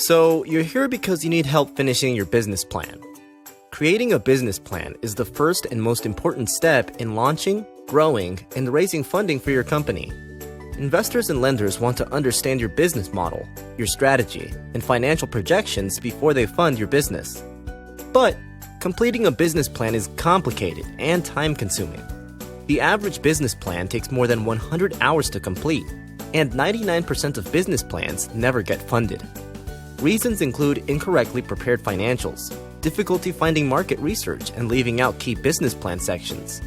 So, you're here because you need help finishing your business plan. Creating a business plan is the first and most important step in launching, growing, and raising funding for your company. Investors and lenders want to understand your business model, your strategy, and financial projections before they fund your business. But completing a business plan is complicated and time-consuming. The average business plan takes more than 100 hours to complete, and 99% of business plans never get funded. Reasons include incorrectly prepared financials, difficulty finding market research, and leaving out key business plan sections.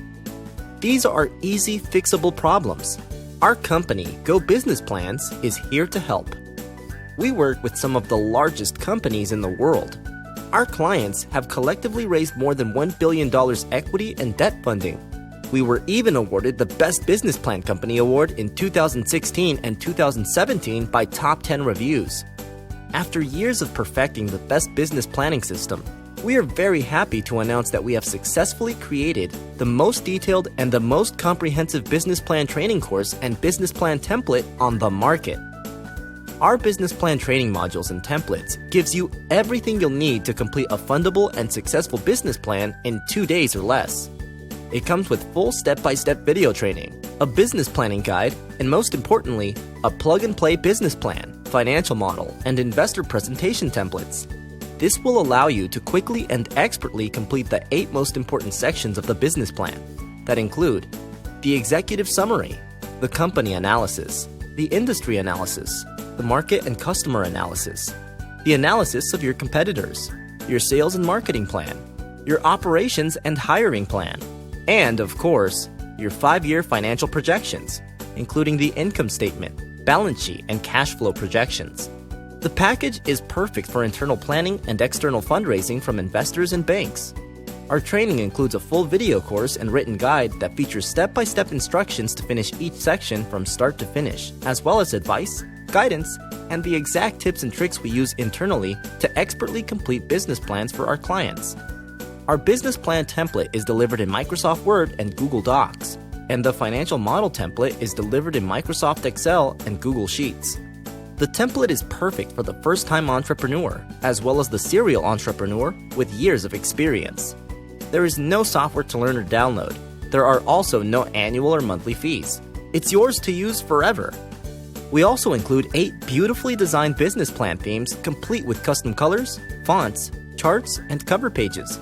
These are easy, fixable problems. Our company, Go Business Plans, is here to help. We work with some of the largest companies in the world. Our clients have collectively raised more than $1 billion equity and debt funding. We were even awarded the Best Business Plan Company Award in 2016 and 2017 by Top 10 Reviews. After years of perfecting the best business planning system, we are very happy to announce that we have successfully created the most detailed and the most comprehensive business plan training course and business plan template on the market. Our business plan training modules and templates gives you everything you'll need to complete a fundable and successful business plan in 2 days or less. It comes with full step-by-step video training, a business planning guide, and most importantly, a plug-and-play business plan, financial model, and investor presentation templates. This will allow you to quickly and expertly complete the 8 most important sections of the business plan that include the executive summary, the company analysis, the industry analysis, the market and customer analysis, the analysis of your competitors, your sales and marketing plan, your operations and hiring plan, and, of course, your 5-year financial projections, including the income statement, balance sheet, and cash flow projections. The package is perfect for internal planning and external fundraising from investors and banks. Our training includes a full video course and written guide that features step-by-step instructions to finish each section from start to finish, as well as advice, guidance, and the exact tips and tricks we use internally to expertly complete business plans for our clients. Our business plan template is delivered in Microsoft Word and Google Docs, and the financial model template is delivered in Microsoft Excel and Google Sheets. The template is perfect for the first-time entrepreneur, as well as the serial entrepreneur with years of experience. There is no software to learn or download. There are also no annual or monthly fees. It's yours to use forever. We also include 8 beautifully designed business plan themes complete with custom colors, fonts, charts, and cover pages.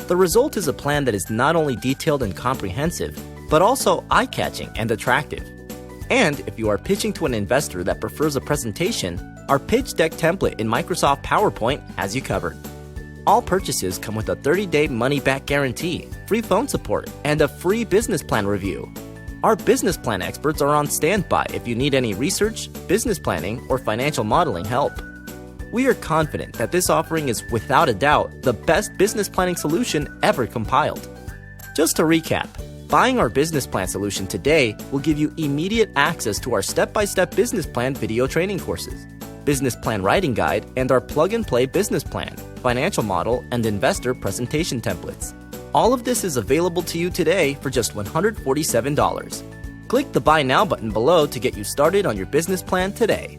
The result is a plan that is not only detailed and comprehensive, but also eye-catching and attractive. And if you are pitching to an investor that prefers a presentation, our pitch deck template in Microsoft PowerPoint has you covered. All purchases come with a 30-day money-back guarantee, free phone support, and a free business plan review. Our business plan experts are on standby if you need any research, business planning, or financial modeling help. We are confident that this offering is without a doubt the best business planning solution ever compiled. Just to recap, buying our business plan solution today will give you immediate access to our step-by-step business plan video training courses, business plan writing guide, and our plug-and-play business plan, financial model, and investor presentation templates. All of this is available to you today for just $147. Click the Buy Now button below to get you started on your business plan today.